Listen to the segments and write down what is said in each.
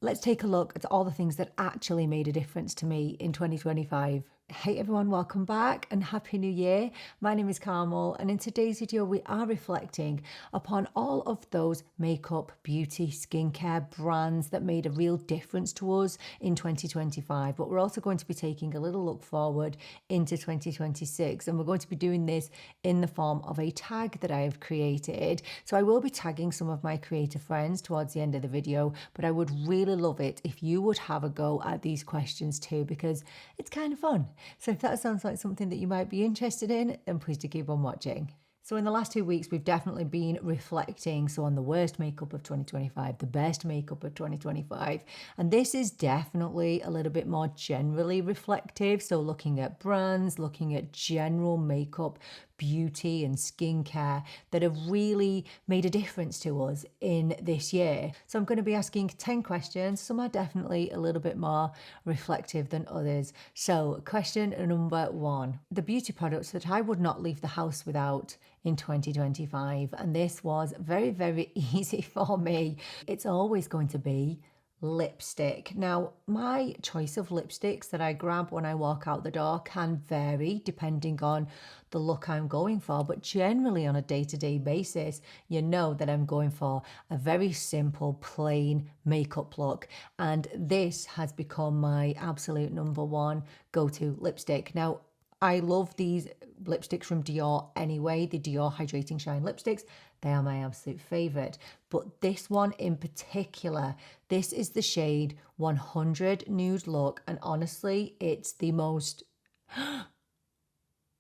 let's take a look at all the things that actually made a difference to me in 2025. Hey everyone, welcome back and Happy New Year. My name is Carmel, and in today's video we are reflecting upon all of those makeup, beauty, skincare brands that made a real difference to us in 2025. But we're also going to be taking a little look forward into 2026, and we're going to be doing this in the form of a tag that I have created. So I will be tagging some of my creator friends towards the end of the video, but I would really love it if you would have a go at these questions too, because it's kind of fun. So if that sounds like something that you might be interested in, then please do keep on watching. So in the last 2 weeks, we've definitely been reflecting on the worst makeup of 2025, the best makeup of 2025. And this is definitely a little bit more generally reflective. So looking at brands, looking at general makeup, beauty and skincare that have really made a difference to us in this year. So I'm going to be asking 10 questions. Some are definitely a little bit more reflective than others. So question number 1, the beauty products that I would not leave the house without in 2025. And this was very, very easy for me. It's always going to be lipstick. Now, my choice of lipsticks that I grab when I walk out the door can vary depending on the look I'm going for, but generally on a day-to-day basis, you know that I'm going for a very simple, plain makeup look, and this has become my absolute number one go-to lipstick. Now, I love these lipsticks from Dior anyway, the Dior Hydrating Shine lipsticks. They are my absolute favourite. But this one in particular, this is the shade 100 Nude Look. And honestly, it's the most...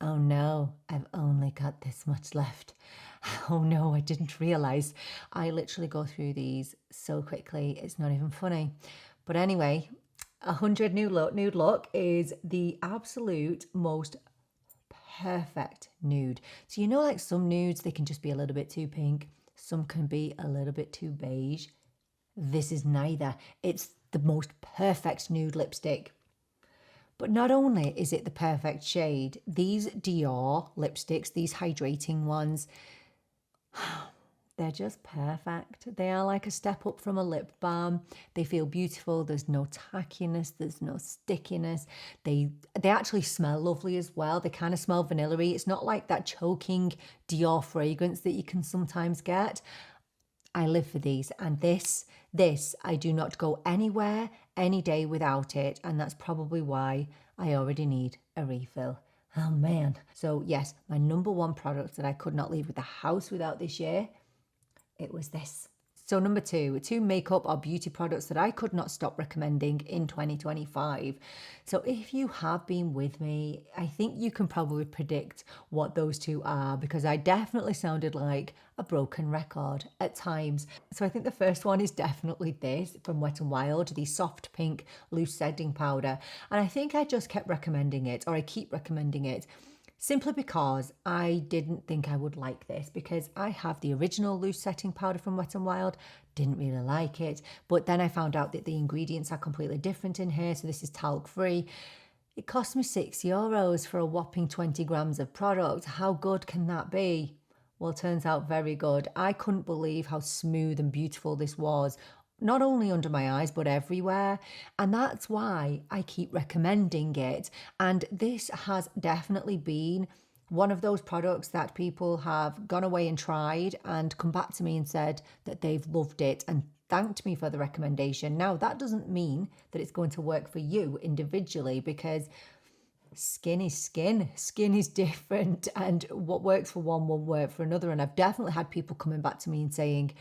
Oh no, I've only got this much left. Oh no, I didn't realise. I literally go through these so quickly, it's not even funny. But anyway, 100 Nude Look is the absolute most perfect nude. So you know, like some nudes, they can just be a little bit too pink. Some can be a little bit too beige. This is neither. It's the most perfect nude lipstick. But not only is it the perfect shade, these Dior lipsticks, these hydrating ones, they're just perfect. They are like a step up from a lip balm. They feel beautiful. There's no tackiness. There's no stickiness. They actually smell lovely as well. They kind of smell vanilla-y. It's not like that choking Dior fragrance that you can sometimes get. I live for these, and this, I do not go anywhere, any day without it, and that's probably why I already need a refill. Oh man. So yes, my number one product that I could not leave with the house without this year, it was this. So number 2, 2 makeup or beauty products that I could not stop recommending in 2025. So if you have been with me, I think you can probably predict what those 2 are, because I definitely sounded like a broken record at times. So I think the first one is definitely this from Wet n Wild, the soft pink loose setting powder. And I think I just kept recommending it, or I keep recommending it, simply because I didn't think I would like this, because I have the original loose setting powder from Wet n Wild, didn't really like it, but then I found out that the ingredients are completely different in here, so this is talc free. It cost me €6 for a whopping 20 grams of product. How good can that be? Well, it turns out very good. I couldn't believe how smooth and beautiful this was, not only under my eyes, but everywhere. And that's why I keep recommending it. And this has definitely been one of those products that people have gone away and tried and come back to me and said that they've loved it and thanked me for the recommendation. Now, that doesn't mean that it's going to work for you individually, because skin is skin. Skin is different, and what works for one won't work for another. And I've definitely had people coming back to me and saying,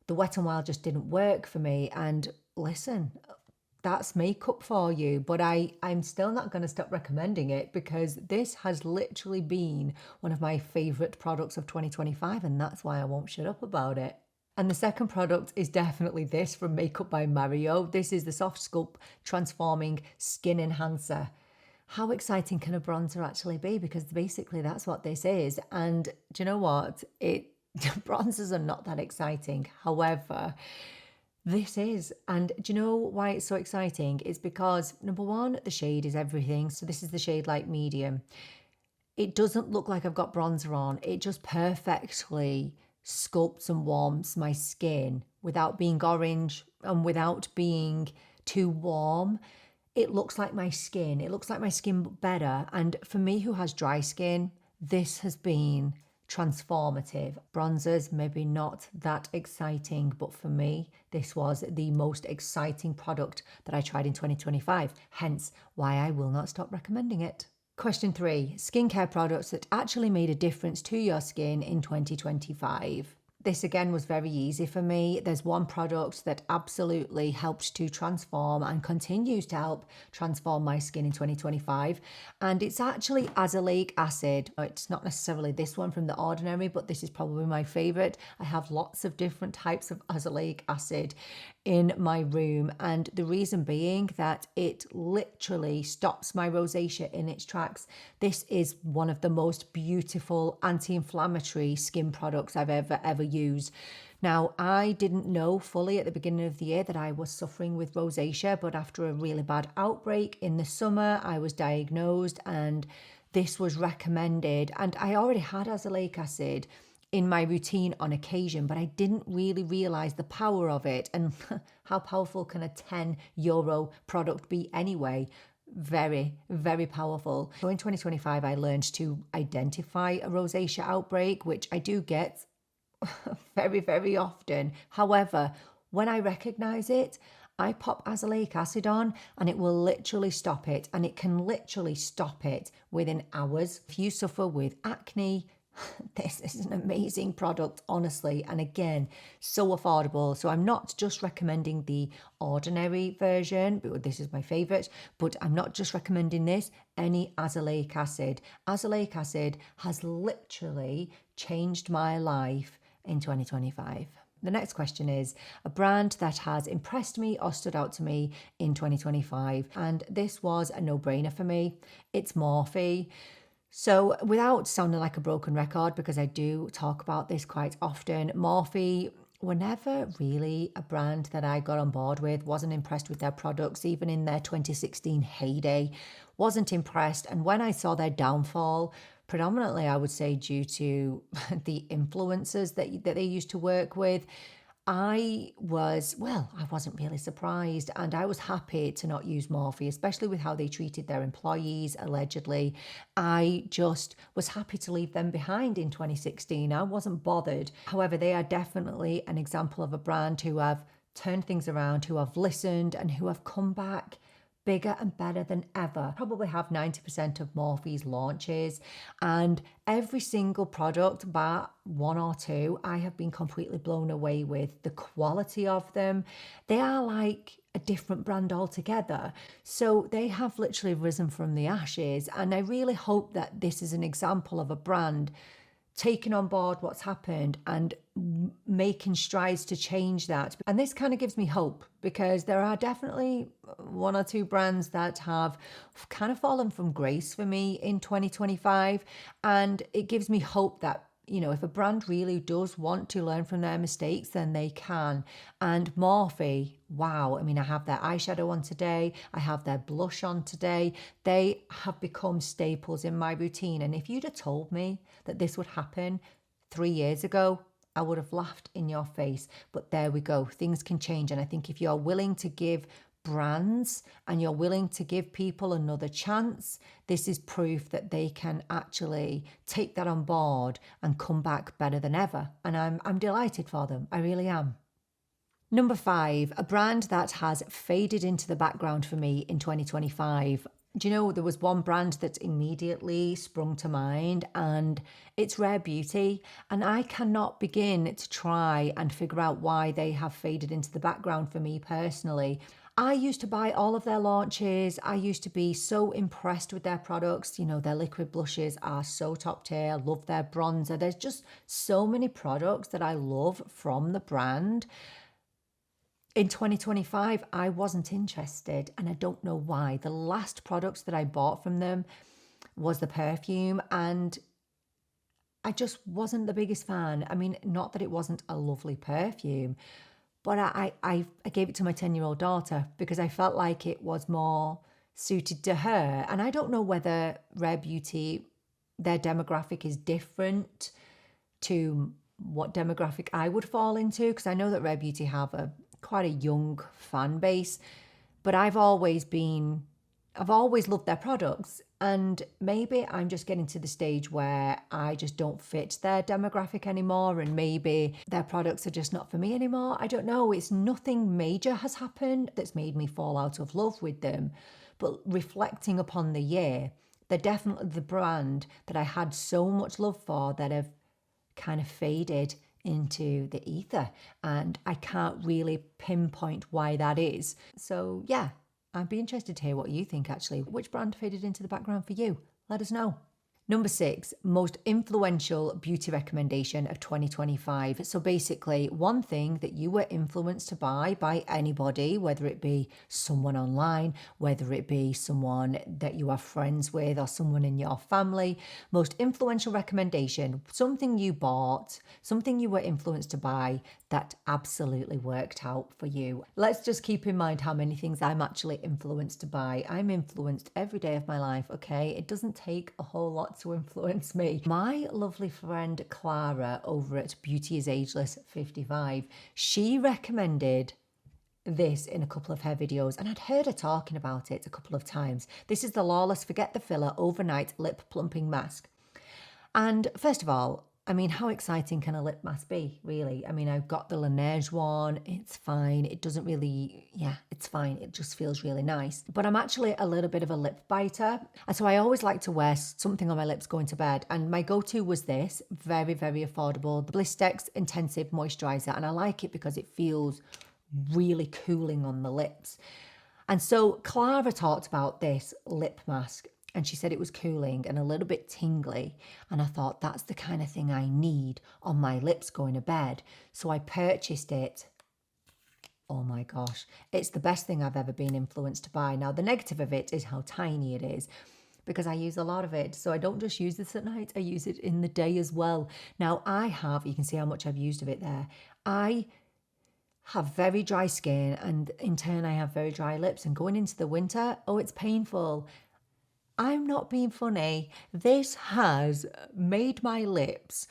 the Wet n Wild just didn't work for me. And listen, that's makeup for you, but I'm still not going to stop recommending it, because this has literally been one of my favourite products of 2025, and that's why I won't shut up about it. And the second product is definitely this from Makeup by Mario. This is the Soft Sculpt Transforming Skin Enhancer. How exciting can a bronzer actually be? Because basically that's what this is. And do you know what? Bronzers are not that exciting. However, this is. And do you know why it's so exciting? It's because, number 1, the shade is everything. So this is the shade Light Medium. It doesn't look like I've got bronzer on. It just perfectly sculpts and warms my skin without being orange, and without being too warm, it looks like my skin. It looks like my skin better. And for me, who has dry skin, this has been transformative. Bronzers, maybe not that exciting, but for me, this was the most exciting product that I tried in 2025, hence why I will not stop recommending it. Question 3, skincare products that actually made a difference to your skin in 2025. This again was very easy for me. There's one product that absolutely helped to transform and continues to help transform my skin in 2025. And it's actually azelaic acid. It's not necessarily this one from The Ordinary, but this is probably my favorite. I have lots of different types of azelaic acid in my room. And the reason being that it literally stops my rosacea in its tracks. This is one of the most beautiful anti-inflammatory skin products I've ever used. Now, I didn't know fully at the beginning of the year that I was suffering with rosacea, but after a really bad outbreak in the summer, I was diagnosed and this was recommended. And I already had azelaic acid in my routine on occasion, but I didn't really realize the power of it. And how powerful can a €10 product be anyway? Very, very powerful. So in 2025, I learned to identify a rosacea outbreak, which I do get very, very often. However, when I recognize it, I pop azelaic acid on and it will literally stop it. And it can literally stop it within hours. If you suffer with acne, this is an amazing product, honestly. And again, so affordable. So I'm not just recommending the Ordinary version, but this is my favorite, but I'm not just recommending this, any azelaic acid. Azelaic acid has literally changed my life in 2025. The next question is a brand that has impressed me or stood out to me in 2025. And this was a no-brainer for me. It's Morphe. So without sounding like a broken record, because I do talk about this quite often, Morphe were never really a brand that I got on board with, wasn't impressed with their products, even in their 2016 heyday, wasn't impressed. And when I saw their downfall, predominantly I would say due to the influencers that they used to work with, I wasn't really surprised, and I was happy to not use Morphe, especially with how they treated their employees, allegedly. I just was happy to leave them behind in 2016. I wasn't bothered. However, they are definitely an example of a brand who have turned things around, who have listened, and who have come back bigger and better than ever. Probably have 90% of Morphe's launches, and every single product, bar one or two, I have been completely blown away with the quality of them. They are like a different brand altogether. So they have literally risen from the ashes, and I really hope that this is an example of a brand taking on board what's happened and making strides to change that. And this kind of gives me hope, because there are definitely one or two brands that have kind of fallen from grace for me in 2025. And it gives me hope that, you know, if a brand really does want to learn from their mistakes, then they can. And Morphe, wow. I mean, I have their eyeshadow on today. I have their blush on today. They have become staples in my routine. And if you'd have told me that this would happen 3 years ago, I would have laughed in your face. But there we go. Things can change. And I think if you're willing to give brands and you're willing to give people another chance, this is proof that they can actually take that on board and come back better than ever. And I'm delighted for them. I really am. Number 5, a brand that has faded into the background for me in 2025. Do you know, there was one brand that immediately sprung to mind, and it's Rare Beauty. And I cannot begin to try and figure out why they have faded into the background for me personally. I used to buy all of their launches. I used to be so impressed with their products. You know, their liquid blushes are so top tier. Love their bronzer. There's just so many products that I love from the brand. In 2025, I wasn't interested, and I don't know why. The last products that I bought from them was the perfume, and I just wasn't the biggest fan. I mean, not that it wasn't a lovely perfume, but I gave it to my 10-year-old daughter because I felt like it was more suited to her. And I don't know whether Rare Beauty, their demographic is different to what demographic I would fall into, because I know that Rare Beauty have a quite a young fan base, but I've always loved their products. And maybe I'm just getting to the stage where I just don't fit their demographic anymore, and maybe their products are just not for me anymore. I don't know. It's nothing major has happened that's made me fall out of love with them. But reflecting upon the year, they're definitely the brand that I had so much love for that have kind of faded into the ether. And I can't really pinpoint why that is. So yeah, I'd be interested to hear what you think actually. Which brand faded into the background for you? Let us know. Number 6, most influential beauty recommendation of 2025. So basically, one thing that you were influenced to buy by anybody, whether it be someone online, whether it be someone that you are friends with or someone in your family. Most influential recommendation, something you bought, something you were influenced to buy that absolutely worked out for you. Let's just keep in mind how many things I'm actually influenced to buy. I'm influenced every day of my life, okay? It doesn't take a whole lot to influence me. My lovely friend Clara over at Beauty is Ageless 55, she recommended this in a couple of her videos, and I'd heard her talking about it a couple of times. This is the Lawless Forget the Filler Overnight Lip Plumping Mask. And first of all, I mean, how exciting can a lip mask be, really? I mean, I've got the Laneige one. It's fine. It doesn't really, it's fine. It just feels really nice. But I'm actually a little bit of a lip biter. And so I always like to wear something on my lips going to bed. And my go-to was this, very, very affordable, the Blistex Intensive Moisturizer. And I like it because it feels really cooling on the lips. And so Clara talked about this lip mask, and she said it was cooling and a little bit tingly. And I thought, that's the kind of thing I need on my lips going to bed. So I purchased it. Oh my gosh, it's the best thing I've ever been influenced to buy. Now, the negative of it is how tiny it is, because I use a lot of it. So I don't just use this at night, I use it in the day as well. Now you can see how much I've used of it there. I have very dry skin, and in turn I have very dry lips, and going into the winter, it's painful. I'm not being funny. This has made my lips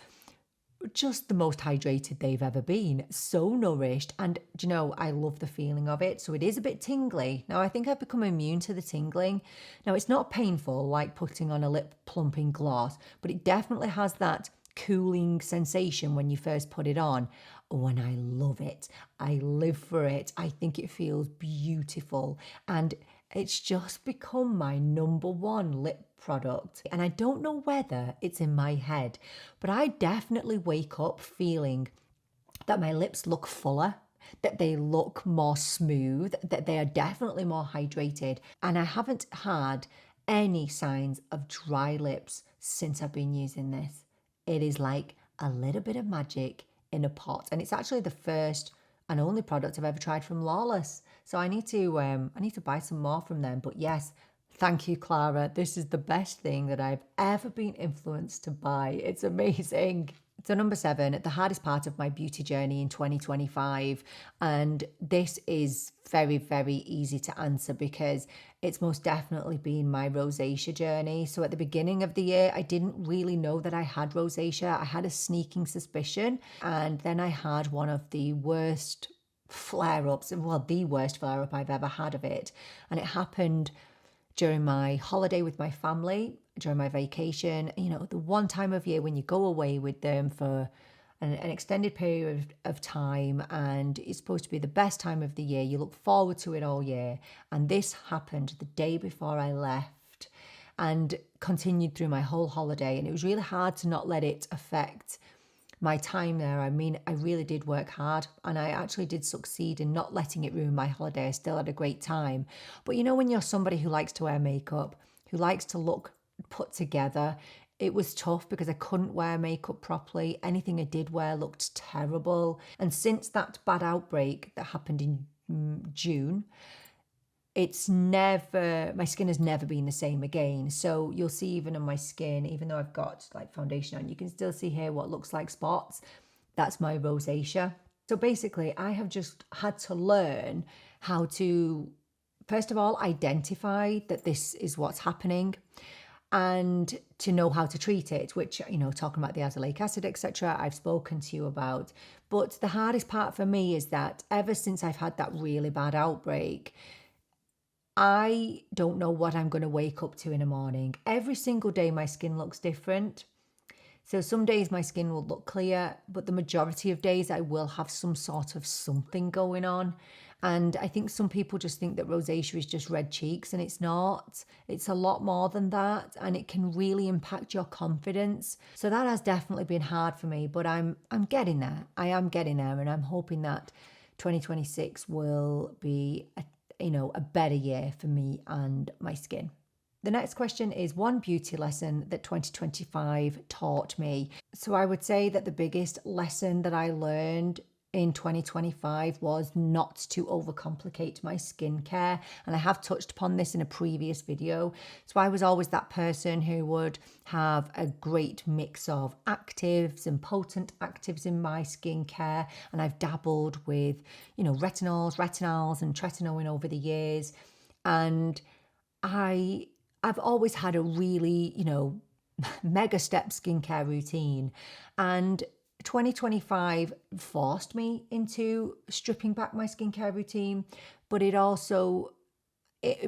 just the most hydrated they've ever been. So nourished. And do you know, I love the feeling of it. So it is a bit tingly. Now, I think I've become immune to the tingling. Now, it's not painful like putting on a lip plumping gloss, but it definitely has that cooling sensation when you first put it on. Oh, and I love it. I live for it. I think it feels beautiful. And it's just become my number one lip product. And I don't know whether it's in my head, but I definitely wake up feeling that my lips look fuller, that they look more smooth, that they are definitely more hydrated. And I haven't had any signs of dry lips since I've been using this. It is like a little bit of magic in a pot. And it's actually the first and only product I've ever tried from Lawless. So I need to buy some more from them. But yes, thank you, Clara. This is the best thing that I've ever been influenced to buy. It's amazing. So number 7, the hardest part of my beauty journey in 2025. And this is very, very easy to answer because it's most definitely been my rosacea journey. So at the beginning of the year, I didn't really know that I had rosacea. I had a sneaking suspicion. And then I had one of the worst flare-ups, the worst flare-up I've ever had of it. And it happened during my holiday with my family, during my vacation, the one time of year when you go away with them for an extended period of time, and it's supposed to be the best time of the year. You look forward to it all year. And this happened the day before I left and continued through my whole holiday. And it was really hard to not let it affect my time there. I mean, I really did work hard, and I actually did succeed in not letting it ruin my holiday. I still had a great time. But when you're somebody who likes to wear makeup, who likes to look put together, it was tough because I couldn't wear makeup properly. Anything I did wear looked terrible. And since that bad outbreak that happened in June, my skin has never been the same again. So you'll see even on my skin, even though I've got like foundation on, you can still see here what looks like spots. That's my rosacea. So basically I have just had to learn how to, first of all, identify that this is what's happening. and to know how to treat it, which, you know, talking about the azelaic acid, etc., I've spoken to you about. But the hardest part for me is that ever since I've had that really bad outbreak, I don't know what I'm going to wake up to in the morning. Every single day my skin looks different. So some days my skin will look clear, but the majority of days I will have some sort of something going on. And I think some people just think that rosacea is just red cheeks, and it's not. It's a lot more than that, and it can really impact your confidence. So that has definitely been hard for me, but I'm getting there. I am getting there, and I'm hoping that 2026 will be a better year for me and my skin. The next question is one beauty lesson that 2025 taught me. So I would say that the biggest lesson that I learned in 2025 was not to overcomplicate my skincare. And I have touched upon this in a previous video. So I was always that person who would have a great mix of actives and potent actives in my skincare. And I've dabbled with, retinols and tretinoin over the years. And I've always had a really, mega step skincare routine. And 2025 forced me into stripping back my skincare routine, but it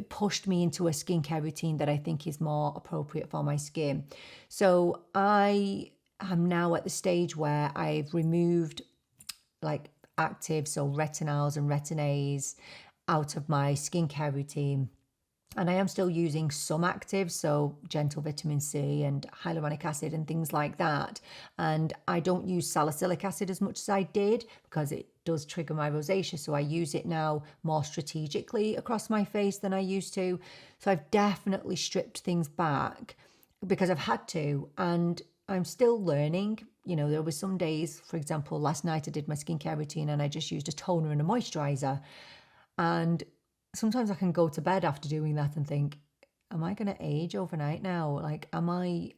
pushed me into a skincare routine that I think is more appropriate for my skin. So I am now at the stage where I've removed like actives, so retinols and retin-A's out of my skincare routine. And I am still using some actives, so gentle vitamin C and hyaluronic acid and things like that. And I don't use salicylic acid as much as I did because it does trigger my rosacea. So I use it now more strategically across my face than I used to. So I've definitely stripped things back because I've had to. And I'm still learning. There were some days, for example, last night I did my skincare routine and I just used a toner and a moisturizer. And sometimes I can go to bed after doing that and think, am I going to age overnight now? Like, am I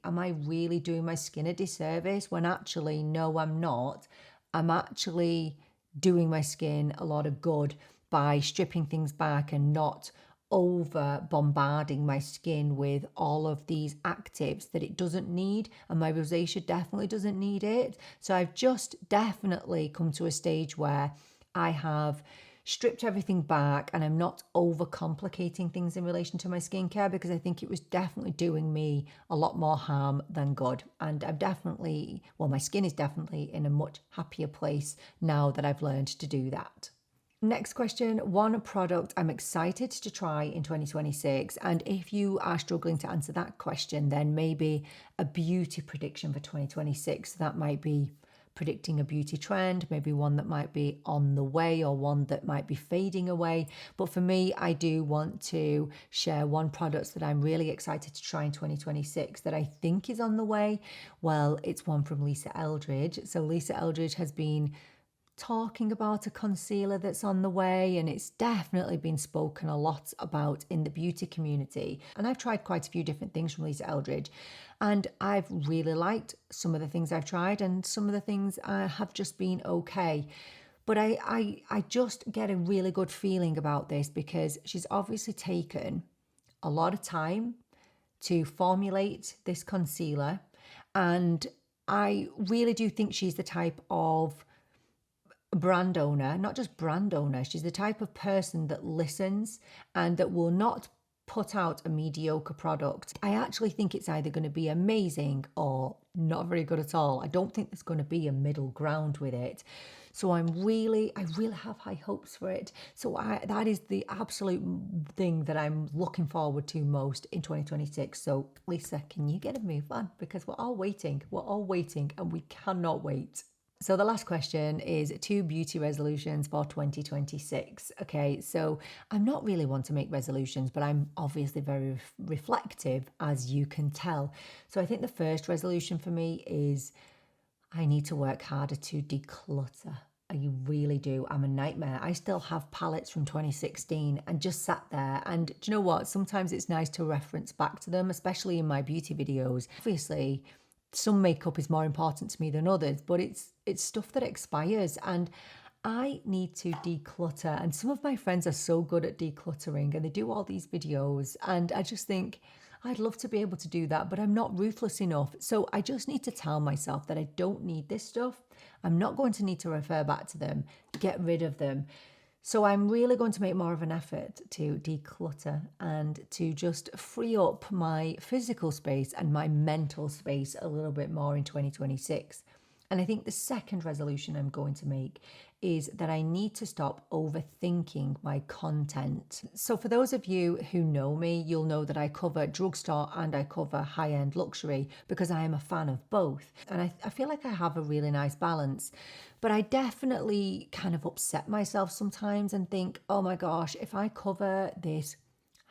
really doing my skin a disservice? When actually, no, I'm not. I'm actually doing my skin a lot of good by stripping things back and not over bombarding my skin with all of these actives that it doesn't need, and my rosacea definitely doesn't need it. So I've just definitely come to a stage where I have stripped everything back and I'm not overcomplicating things in relation to my skincare, because I think it was definitely doing me a lot more harm than good. And my skin is definitely in a much happier place now that I've learned to do that. Next question, one product I'm excited to try in 2026. And if you are struggling to answer that question, then maybe a beauty prediction for 2026. That might be predicting a beauty trend, maybe one that might be on the way or one that might be fading away. But for me, I do want to share one product that I'm really excited to try in 2026 that I think is on the way. Well, it's one from Lisa Eldridge. So Lisa Eldridge has been talking about a concealer that's on the way, and it's definitely been spoken a lot about in the beauty community. And I've tried quite a few different things from Lisa Eldridge, and I've really liked some of the things I've tried, and some of the things have just been okay. But I just get a really good feeling about this because she's obviously taken a lot of time to formulate this concealer, and I really do think she's the type of brand owner, not just brand owner, she's the type of person that listens and that will not put out a mediocre product. I actually think it's either going to be amazing or not very good at all. I don't think there's going to be a middle ground with it. So I really have high hopes for it. So that is the absolute thing that I'm looking forward to most in 2026. So Lisa, can you get a move on? Because we're all waiting and we cannot wait. So the last question is 2 beauty resolutions for 2026. Okay, so I'm not really one to make resolutions, but I'm obviously very reflective, as you can tell. So I think the first resolution for me is I need to work harder to declutter. I really do. I'm a nightmare. I still have palettes from 2016 and just sat there. And do you know what? Sometimes it's nice to reference back to them, especially in my beauty videos. Obviously, some makeup is more important to me than others, but it's stuff that expires, and I need to declutter. And some of my friends are so good at decluttering and they do all these videos, and I just think I'd love to be able to do that, but I'm not ruthless enough. So I just need to tell myself that I don't need this stuff. I'm not going to need to refer back to them, get rid of them. So I'm really going to make more of an effort to declutter and to just free up my physical space and my mental space a little bit more in 2026. And I think the second resolution I'm going to make is that I need to stop overthinking my content. So for those of you who know me, you'll know that I cover drugstore and I cover high-end luxury because I am a fan of both. And I feel like I have a really nice balance. But I definitely kind of upset myself sometimes and think, oh my gosh, if I cover this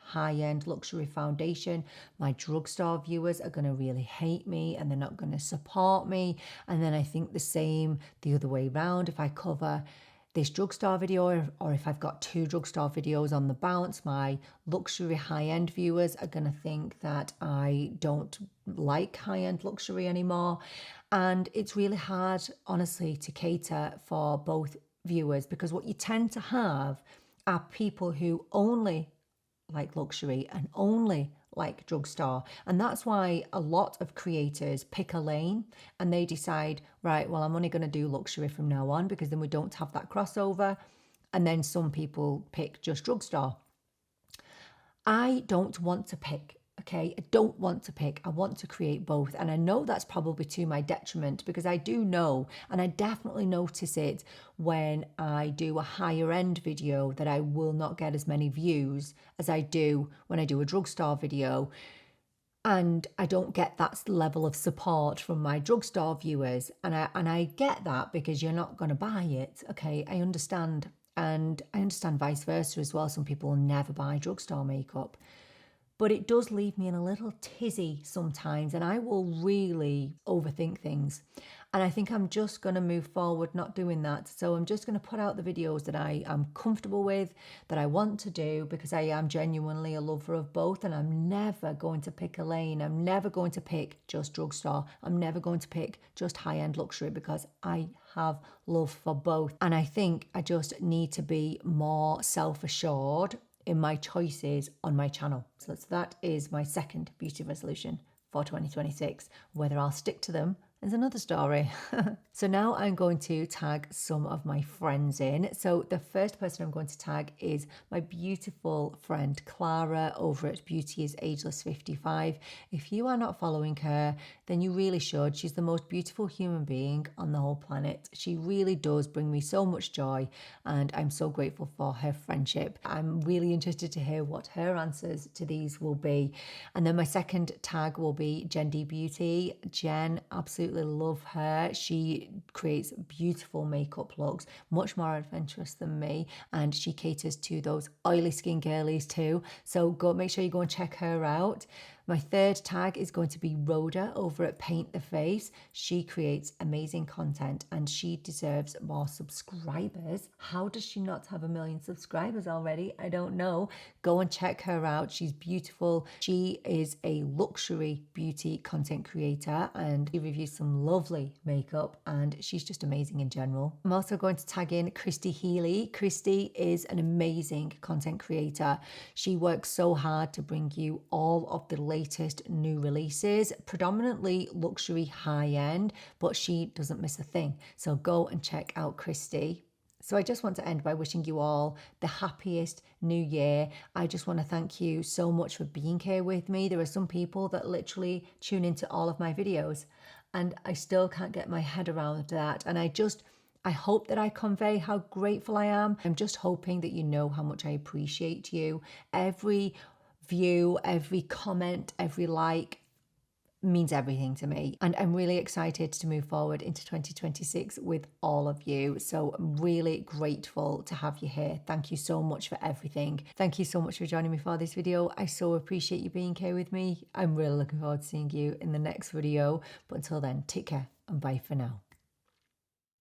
high-end luxury foundation, my drugstore viewers are going to really hate me and they're not going to support me. And then I think the same the other way around. If I cover this drugstore video, or if I've got 2 drugstore videos on the bounce, my luxury high-end viewers are going to think that I don't like high-end luxury anymore. And it's really hard, honestly, to cater for both viewers, because what you tend to have are people who only like luxury and only like drugstore. And that's why a lot of creators pick a lane and they decide, right, well, I'm only going to do luxury from now on because then we don't have that crossover. And then some people pick just drugstore. I don't want to pick. Okay, I don't want to pick. I want to create both. And I know that's probably to my detriment because I do know, and I definitely notice it when I do a higher end video, that I will not get as many views as I do when I do a drugstore video. And I don't get that level of support from my drugstore viewers. And I get that because you're not going to buy it. Okay, I understand. And I understand vice versa as well. Some people will never buy drugstore makeup. But it does leave me in a little tizzy sometimes, and I will really overthink things. And I think I'm just going to move forward not doing that. So I'm just going to put out the videos that I am comfortable with, that I want to do, because I am genuinely a lover of both. And I'm never going to pick a lane. I'm never going to pick just drugstore. I'm never going to pick just high-end luxury because I have love for both. And I think I just need to be more self-assured in my choices on my channel. So that is my second beauty resolution for 2026. Whether I'll stick to them is another story. So now I'm going to tag some of my friends in. So the first person I'm going to tag is my beautiful friend Clara over at Beauty is Ageless 55. If you are not following her, then you really should. She's the most beautiful human being on the whole planet. She really does bring me so much joy, and I'm so grateful for her friendship. I'm really interested to hear what her answers to these will be. And then my second tag will be Jen D Beauty. Jen, absolutely love her. She creates beautiful makeup looks, much more adventurous than me, and she caters to those oily skin girlies too. So go make sure you go and check her out. My third tag is going to be Rhoda over at Paint the Face. She creates amazing content and she deserves more subscribers. How does she not have 1 million subscribers already? I don't know. Go and check her out. She's beautiful. She is a luxury beauty content creator and she reviews some lovely makeup, and she's just amazing in general. I'm also going to tag in Christy Healy. Christy is an amazing content creator. She works so hard to bring you all of the latest new releases, predominantly luxury high-end, but she doesn't miss a thing. So go and check out Christy. So I just want to end by wishing you all the happiest new year. I just want to thank you so much for being here with me. There are some people that literally tune into all of my videos and I still can't get my head around that. And I hope that I convey how grateful I am. I'm just hoping that you know how much I appreciate you. Every view, every comment, every like means everything to me. And I'm really excited to move forward into 2026 with all of you. So I'm really grateful to have you here. Thank you so much for everything. Thank you so much for joining me for this video. I so appreciate you being here with me. I'm really looking forward to seeing you in the next video. But until then, take care and bye for now.